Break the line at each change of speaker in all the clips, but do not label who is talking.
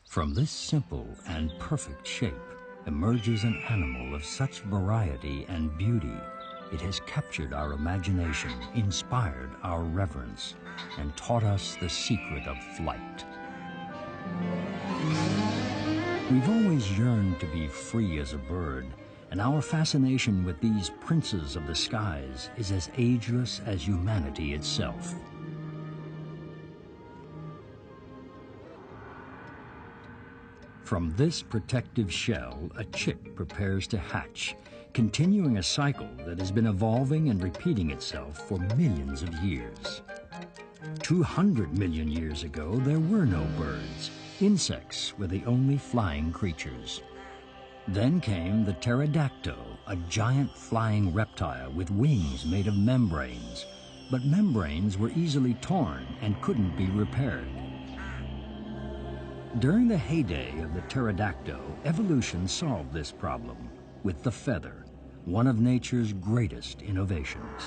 From this simple and perfect shape emerges an animal of such variety and beauty, it has captured our imagination, inspired our reverence, and taught us the secret of flight. We've always yearned to be free as a bird, and our fascination with these princes of the skies is as ageless as humanity itself. From this protective shell, a chick prepares to hatch, continuing a cycle that has been evolving and repeating itself for millions of years. 200 million years ago, there were no birds. Insects were the only flying creatures. Then came the pterodactyl, a giant flying reptile with wings made of membranes. But membranes were easily torn and couldn't be repaired. During the heyday of the pterodactyl, evolution solved this problem with the feather, one of nature's greatest innovations.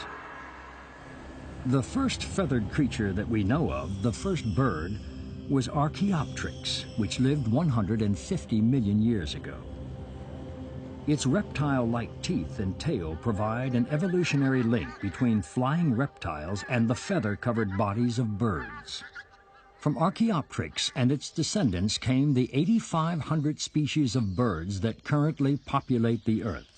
The first feathered creature that we know of, the first bird, was Archaeopteryx, which lived 150 million years ago. Its reptile-like teeth and tail provide an evolutionary link between flying reptiles and the feather-covered bodies of birds. From Archaeopteryx and its descendants came the 8,500 species of birds that currently populate the Earth.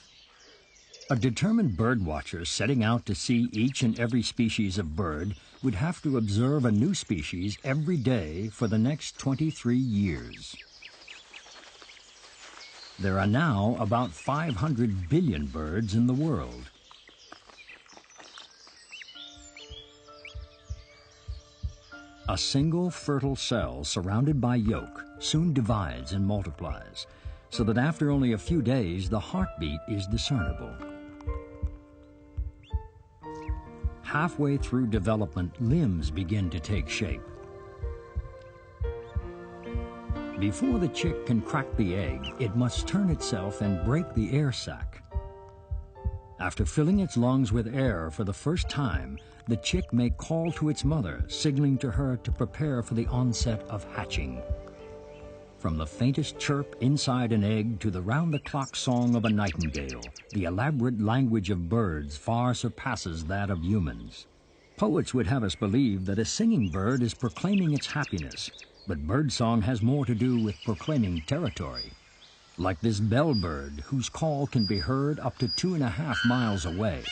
A determined birdwatcher setting out to see each and every species of bird would have to observe a new species every day for the next 23 years. There are now about 500 billion birds in the world. A single fertile cell surrounded by yolk soon divides and multiplies, so that after only a few days the heartbeat is discernible. Halfway through development, limbs begin to take shape. Before the chick can crack the egg, it must turn itself and break the air sac. After filling its lungs with air for the first time, the chick may call to its mother, signaling to her to prepare for the onset of hatching. From the faintest chirp inside an egg to the round-the-clock song of a nightingale, the elaborate language of birds far surpasses that of humans. Poets would have us believe that a singing bird is proclaiming its happiness, but birdsong has more to do with proclaiming territory. Like this bellbird, whose call can be heard up to 2.5 miles away.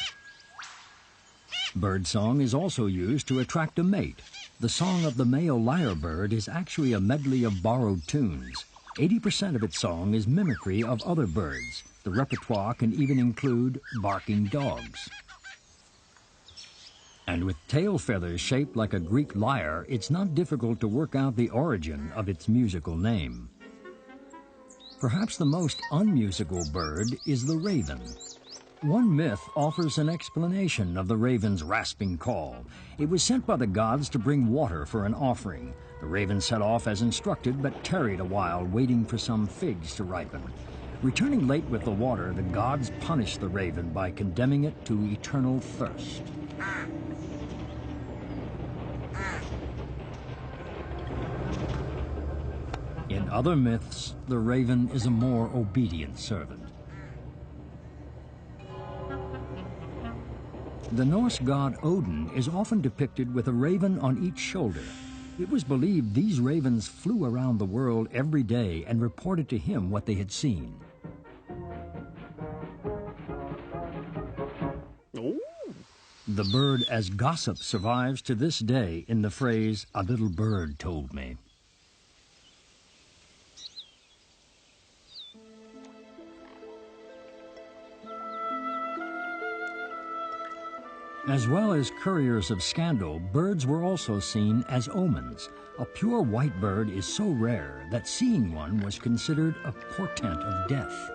Birdsong is also used to attract a mate. The song of the male lyrebird is actually a medley of borrowed tunes. 80% of its song is mimicry of other birds. The repertoire can even include barking dogs. And with tail feathers shaped like a Greek lyre, it's not difficult to work out the origin of its musical name. Perhaps the most unmusical bird is the raven. One myth offers an explanation of the raven's rasping call. It was sent by the gods to bring water for an offering. The raven set off as instructed, but tarried a while, waiting for some figs to ripen. Returning late with the water, the gods punished the raven by condemning it to eternal thirst. In other myths, the raven is a more obedient servant. The Norse god Odin is often depicted with a raven on each shoulder. It was believed these ravens flew around the world every day and reported to him what they had seen.
Ooh.
The bird as gossip survives to this day in the phrase, "A little bird told me." As well as couriers of scandal, birds were also seen as omens. A pure white bird is so rare that seeing one was considered a portent of death.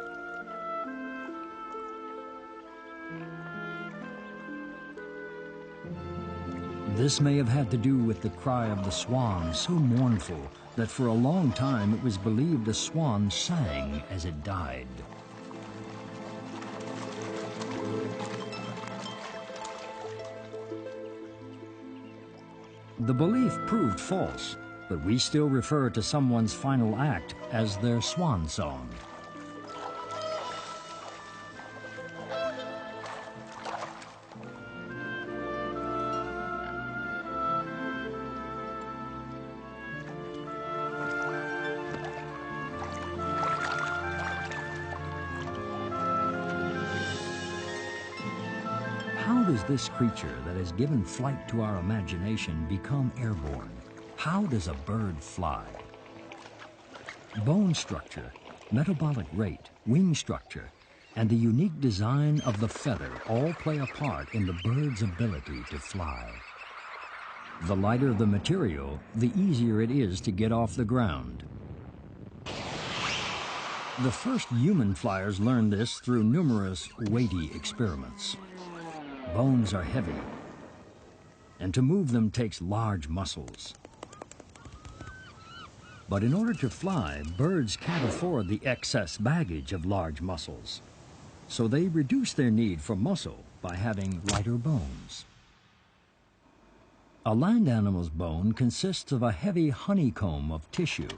This may have had to do with the cry of the swan, so mournful that for a long time it was believed a swan sang as it died. The belief proved false. but we still refer to someone's final act as their swan song. How does this creature that has given flight to our imagination become airborne? How does a bird fly? Bone structure, metabolic rate, wing structure, and the unique design of the feather all play a part in the bird's ability to fly. The lighter the material, the easier it is to get off the ground. The first human flyers learned this through numerous weighty experiments. Bones are heavy, and to move them takes large muscles. But in order to fly, birds can't afford the excess baggage of large muscles, so they reduce their need for muscle by having lighter bones. A land animal's bone consists of a heavy honeycomb of tissue.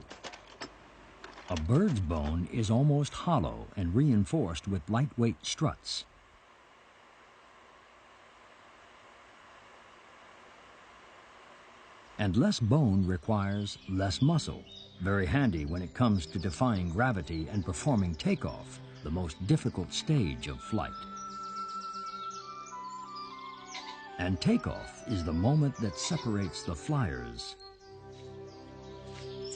A bird's bone is almost hollow and reinforced with lightweight struts. And less bone requires less muscle, very handy when it comes to defying gravity and performing takeoff, the most difficult stage of flight. And takeoff is the moment that separates the flyers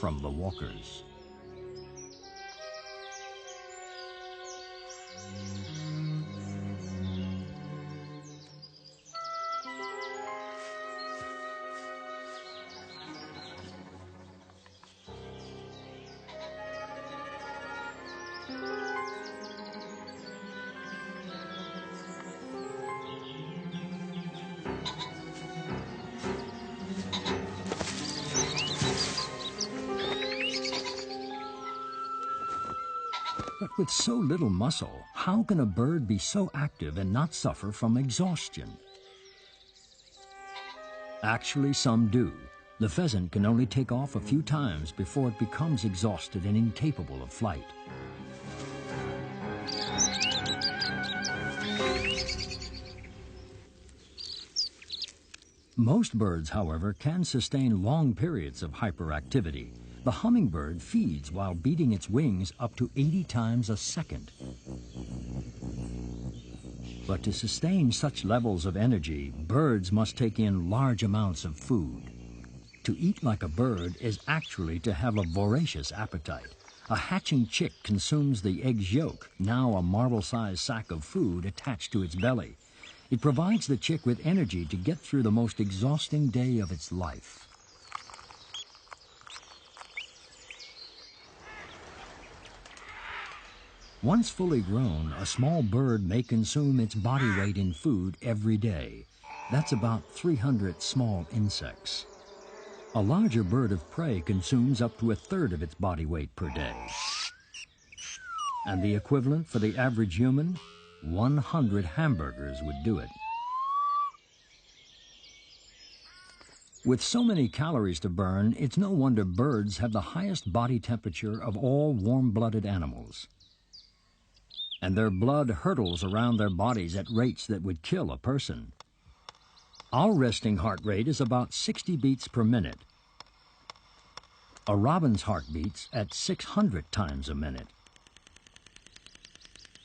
from the walkers. But with so little muscle, how can a bird be so active and not suffer from exhaustion? Actually, some do. The pheasant can only take off a few times before it becomes exhausted and incapable of flight. Most birds, however, can sustain long periods of hyperactivity. The hummingbird feeds while beating its wings up to 80 times a second. But to sustain such levels of energy, birds must take in large amounts of food. To eat like a bird is actually to have a voracious appetite. A hatching chick consumes the egg's yolk, now a marble-sized sack of food attached to its belly. It provides the chick with energy to get through the most exhausting day of its life. Once fully grown, a small bird may consume its body weight in food every day. That's about 300 small insects. A larger bird of prey consumes up to a third of its body weight per day. And the equivalent for the average human? 100 hamburgers would do it. With so many calories to burn, it's no wonder birds have the highest body temperature of all warm-blooded animals. And their blood hurtles around their bodies at rates that would kill a person. Our resting heart rate is about 60 beats per minute. A robin's heart beats at 600 times a minute.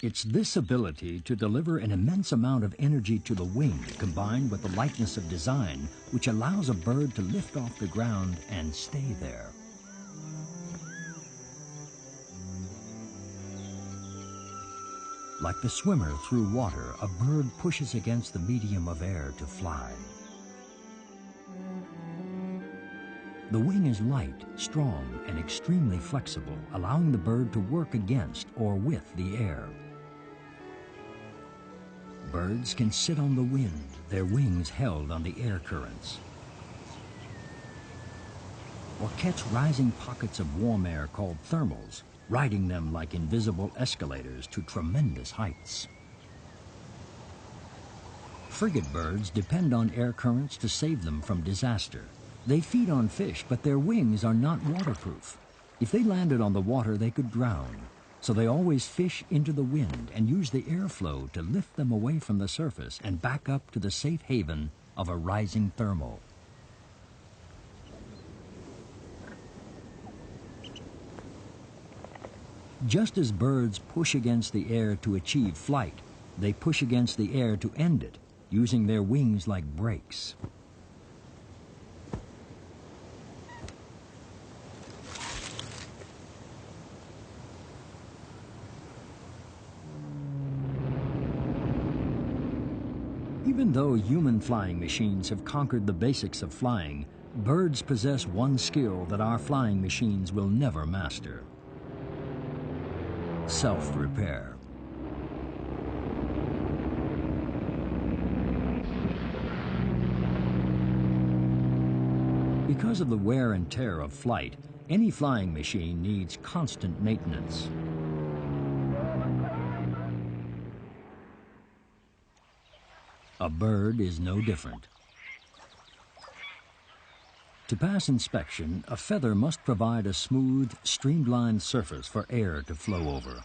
It's this ability to deliver an immense amount of energy to the wing, combined with the lightness of design, which allows a bird to lift off the ground and stay there. Like the swimmer through water, a bird pushes against the medium of air to fly. The wing is light, strong, and extremely flexible, allowing the bird to work against or with the air. Birds can sit on the wind, their wings held on the air currents, or catch rising pockets of warm air called thermals, riding them like invisible escalators to tremendous heights. Frigate birds depend on air currents to save them from disaster. They feed on fish, but their wings are not waterproof. If they landed on the water, they could drown. So they always fish into the wind and use the airflow to lift them away from the surface and back up to the safe haven of a rising thermal. Just as birds push against the air to achieve flight, they push against the air to end it, using their wings like brakes. Even though human flying machines have conquered the basics of flying, birds possess one skill that our flying machines will never master: self-repair. Because of the wear and tear of flight, any flying machine needs constant maintenance. A bird is no different. To pass inspection, a feather must provide a smooth, streamlined surface for air to flow over.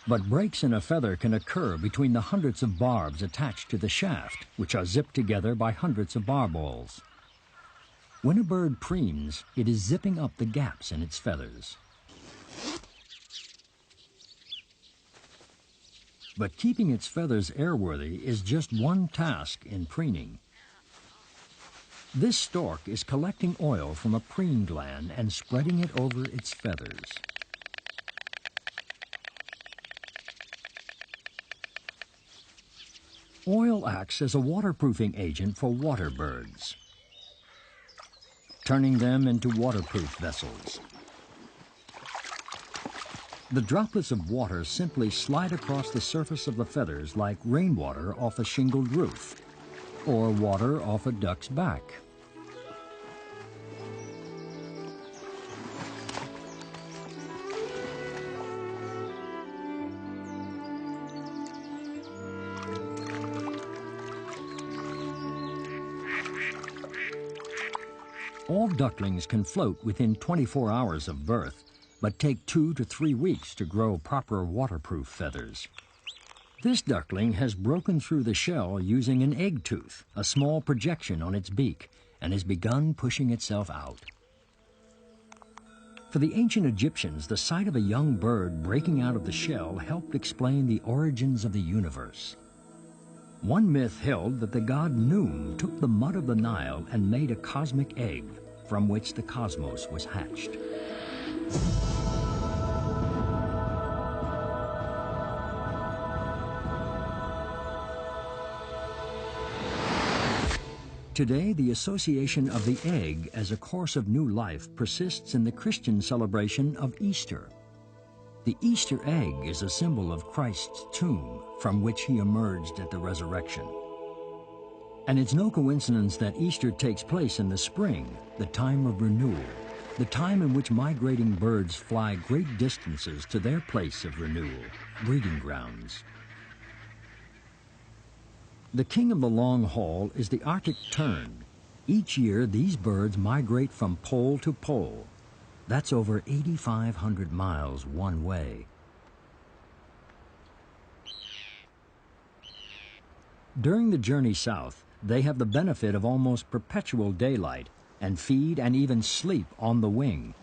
But breaks in a feather can occur between the hundreds of barbs attached to the shaft, which are zipped together by hundreds of barb balls. When a bird preens, it is zipping up the gaps in its feathers. But keeping its feathers airworthy is just one task in preening. This stork is collecting oil from a preen gland and spreading it over its feathers. Oil acts as a waterproofing agent for water birds, turning them into waterproof vessels. The droplets of water simply slide across the surface of the feathers like rainwater off a shingled roof, or water off a duck's back. All ducklings can float within 24 hours of birth, but take 2 to 3 weeks to grow proper waterproof feathers. This duckling has broken through the shell using an egg tooth, a small projection on its beak, and has begun pushing itself out. For the ancient Egyptians, the sight of a young bird breaking out of the shell helped explain the origins of the universe. One myth held that the god Noom took the mud of the Nile and made a cosmic egg from which the cosmos was hatched. Today, the association of the egg as a course of new life persists in the Christian celebration of Easter. The Easter egg is a symbol of Christ's tomb from which he emerged at the resurrection. And it's no coincidence that Easter takes place in the spring, the time of renewal, the time in which migrating birds fly great distances to their place of renewal, breeding grounds. The king of the long haul is the Arctic tern. Each year, these birds migrate from pole to pole. That's over 8,500 miles one way. During the journey south, they have the benefit of almost perpetual daylight and feed and even sleep on the wing.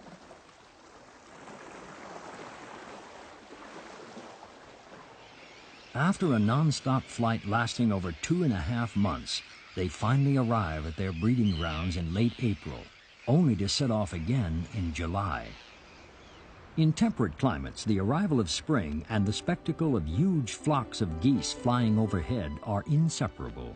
After a non-stop flight lasting over 2.5 months, they finally arrive at their breeding grounds in late April, only to set off again in July. In temperate climates, the arrival of spring and the spectacle of huge flocks of geese flying overhead are inseparable.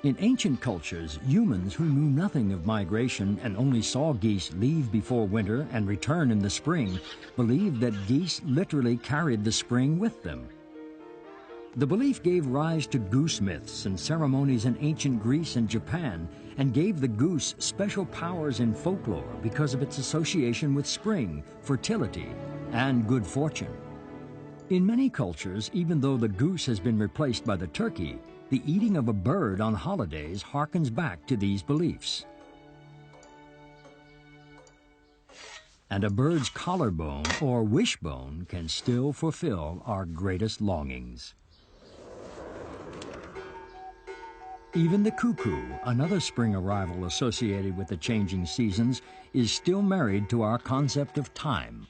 In ancient cultures, humans who knew nothing of migration and only saw geese leave before winter and return in the spring believed that geese literally carried the spring with them. The belief gave rise to goose myths and ceremonies in ancient Greece and Japan, and gave the goose special powers in folklore because of its association with spring, fertility, and good fortune. In many cultures, even though the goose has been replaced by the turkey, The eating of a bird on holidays harkens back to these beliefs. And a bird's collarbone or wishbone can still fulfill our greatest longings. Even the cuckoo, another spring arrival associated with the changing seasons, is still married to our concept of time.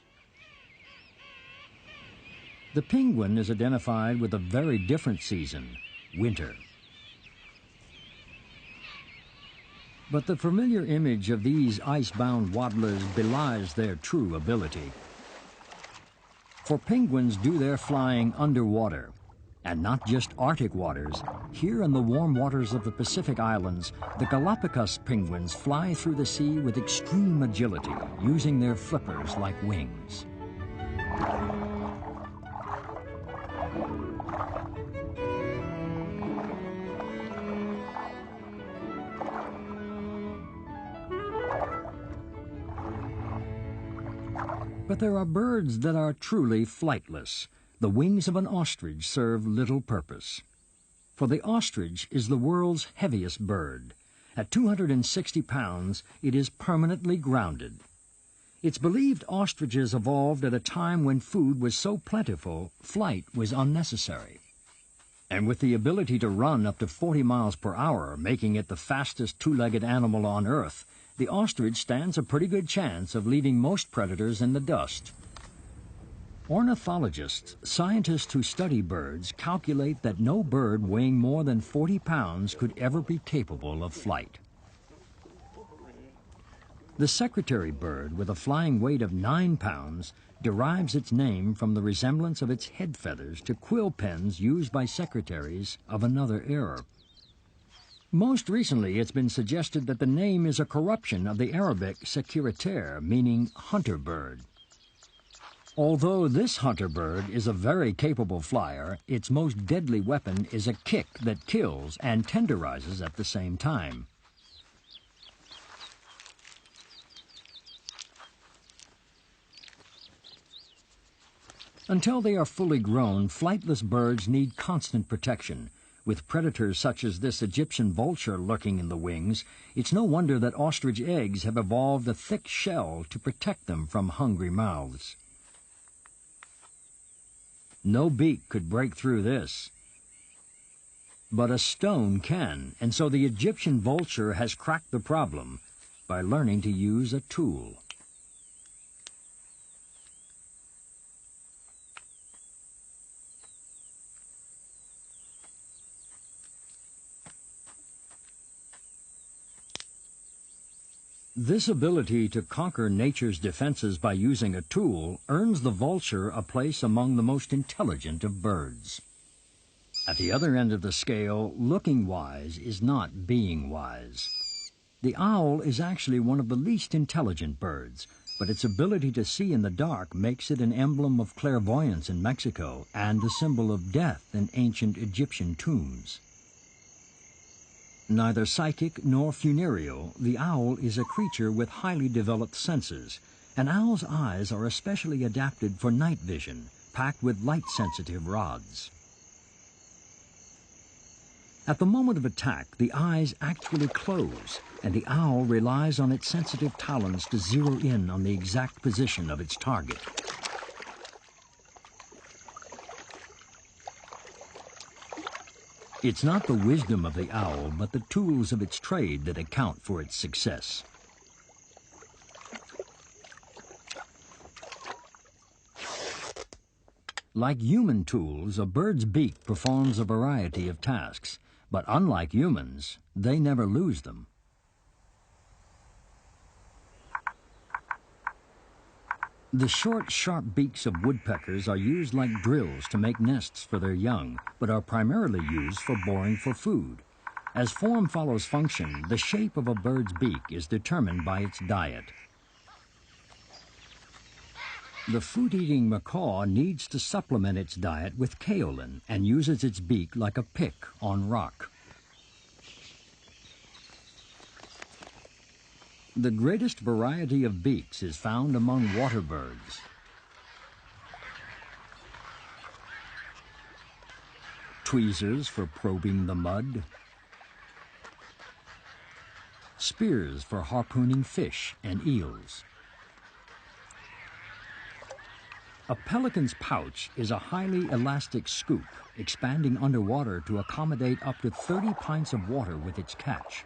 The penguin is identified with a very different season, winter. But the familiar image of these ice-bound waddlers belies their true ability. For penguins do their flying underwater, and not just Arctic waters. Here in the warm waters of the Pacific Islands, the Galapagos penguins fly through the sea with extreme agility, using their flippers like wings. But there are birds that are truly flightless. The wings of an ostrich serve little purpose. For the ostrich is the world's heaviest bird. At 260 pounds, it is permanently grounded. It's believed ostriches evolved at a time when food was so plentiful, flight was unnecessary. And with the ability to run up to 40 miles per hour, making it the fastest two-legged animal on Earth, the ostrich stands a pretty good chance of leaving most predators in the dust. Ornithologists, scientists who study birds, calculate that no bird weighing more than 40 pounds could ever be capable of flight. The secretary bird, with a flying weight of 9 pounds, derives its name from the resemblance of its head feathers to quill pens used by secretaries of another era. Most recently, it's been suggested that the name is a corruption of the Arabic securitaire, meaning hunter bird. Although this hunter bird is a very capable flyer, its most deadly weapon is a kick that kills and tenderizes at the same time. Until they are fully grown, flightless birds need constant protection. With predators such as this Egyptian vulture lurking in the wings, it's no wonder that ostrich eggs have evolved a thick shell to protect them from hungry mouths. No beak could break through this. But a stone can, and so the Egyptian vulture has cracked the problem by learning to use a tool. This ability to conquer nature's defenses by using a tool earns the vulture a place among the most intelligent of birds. At the other end of the scale, looking wise is not being wise. The owl is actually one of the least intelligent birds, but its ability to see in the dark makes it an emblem of clairvoyance in Mexico and a symbol of death in ancient Egyptian tombs. Neither psychic nor funereal, the owl is a creature with highly developed senses. An owl's eyes are especially adapted for night vision, packed with light-sensitive rods. At the moment of attack, the eyes actually close, and the owl relies on its sensitive talons to zero in on the exact position of its target. It's not the wisdom of the owl, but the tools of its trade that account for its success. Like human tools, a bird's beak performs a variety of tasks, but unlike humans, they never lose them. The short, sharp beaks of woodpeckers are used like drills to make nests for their young, but are primarily used for boring for food. As form follows function, the shape of a bird's beak is determined by its diet. The fruit-eating macaw needs to supplement its diet with kaolin and uses its beak like a pick on rock. The greatest variety of beaks is found among water birds. tweezers for probing the mud, spears for harpooning fish and eels. A pelican's pouch is a highly elastic scoop, expanding underwater to accommodate up to 30 pints of water with its catch.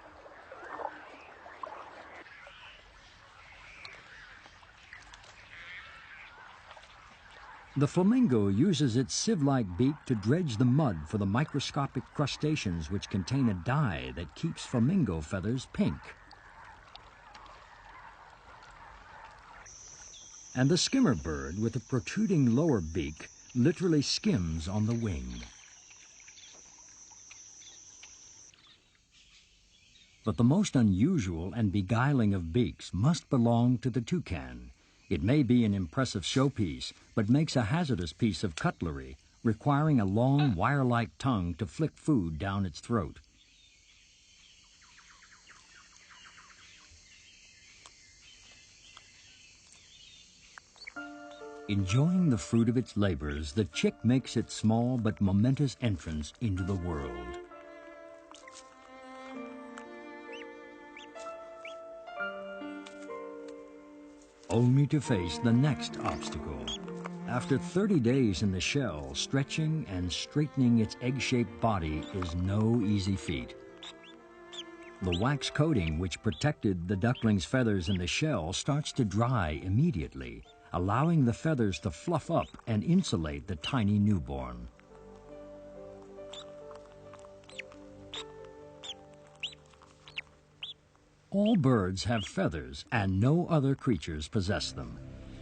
The flamingo uses its sieve-like beak to dredge the mud for the microscopic crustaceans which contain a dye that keeps flamingo feathers pink. And the skimmer bird, with a protruding lower beak, literally skims on the wing. But the most unusual and beguiling of beaks must belong to the toucan. It may be an impressive showpiece, but makes a hazardous piece of cutlery, requiring a long wire-like tongue to flick food down its throat. Enjoying the fruit of its labors, the chick makes its small but momentous entrance into the world. Only to face the next obstacle. After 30 days in the shell, stretching and straightening its egg-shaped body is no easy feat. The wax coating which protected the duckling's feathers in the shell starts to dry immediately, allowing the feathers to fluff up and insulate the tiny newborn. All birds have feathers, and no other creatures possess them.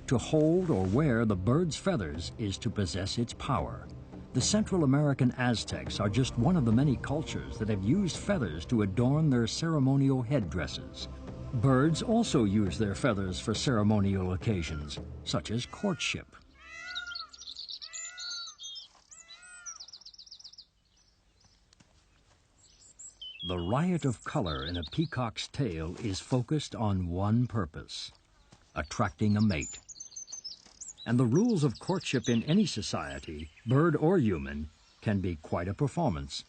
To hold or wear the bird's feathers is to possess its power. The Central American Aztecs are just one of the many cultures that have used feathers to adorn their ceremonial headdresses. Birds also use their feathers for ceremonial occasions, such as courtship. The riot of color in a peacock's tail is focused on one purpose: attracting a mate. And the rules of courtship in any society, bird or human, can be quite a performance.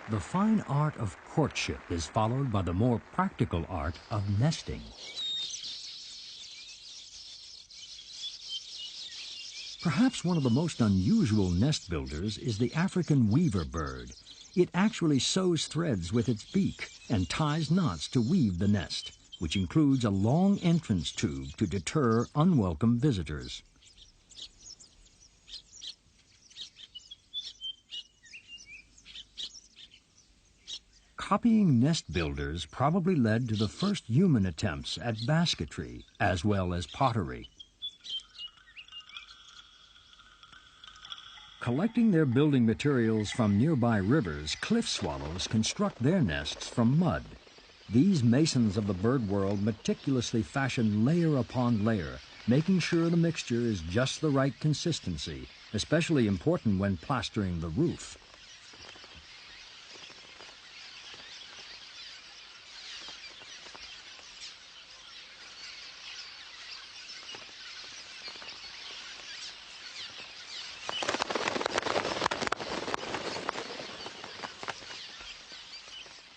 The fine art of courtship is followed by the more practical art of nesting. Perhaps one of the most unusual nest builders is the African weaver bird. It actually sews threads with its beak and ties knots to weave the nest, which includes a long entrance tube to deter unwelcome visitors. Copying nest builders probably led to the first human attempts at basketry, as well as pottery. Collecting their building materials from nearby rivers, cliff swallows construct their nests from mud. These masons of the bird world meticulously fashion layer upon layer, making sure the mixture is just the right consistency, especially important when plastering the roof.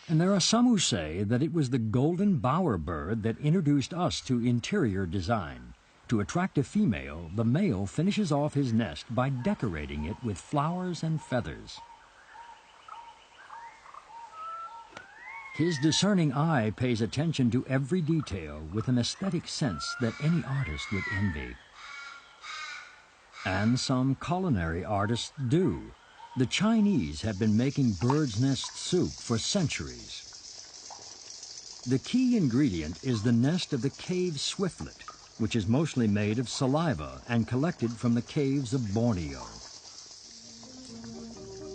And there are some who say that it was the golden bowerbird that introduced us to interior design. To attract a female, the male finishes off his nest by decorating it with flowers and feathers. His discerning eye pays attention to every detail with an aesthetic sense that any artist would envy. And some culinary artists do. The Chinese have been making bird's nest soup for centuries. The key ingredient is the nest of the cave swiftlet, which is mostly made of saliva and collected from the caves of Borneo.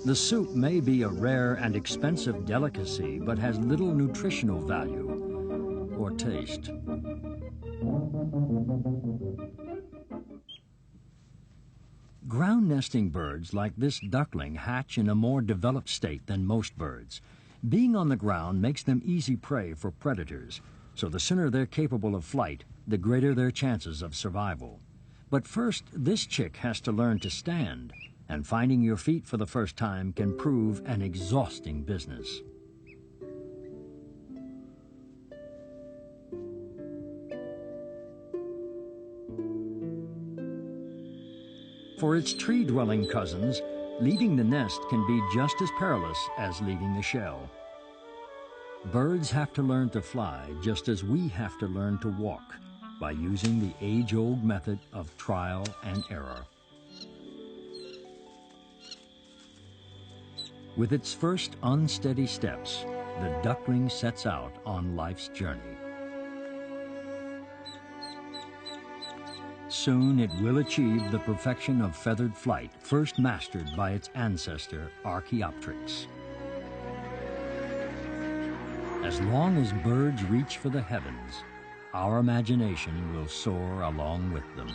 The soup may be a rare and expensive delicacy, but has little nutritional value or taste. Ground nesting birds like this duckling hatch in a more developed state than most birds. Being on the ground makes them easy prey for predators, so the sooner they're capable of flight, the greater their chances of survival. But first, this chick has to learn to stand, and finding your feet for the first time can prove an exhausting business. For its tree-dwelling cousins, leaving the nest can be just as perilous as leaving the shell. Birds have to learn to fly just as we have to learn to walk, by using the age-old method of trial and error. With its first unsteady steps, the duckling sets out on life's journey. Soon it will achieve the perfection of feathered flight, first mastered by its ancestor, Archaeopteryx. As long as birds reach for the heavens, our imagination will soar along with them.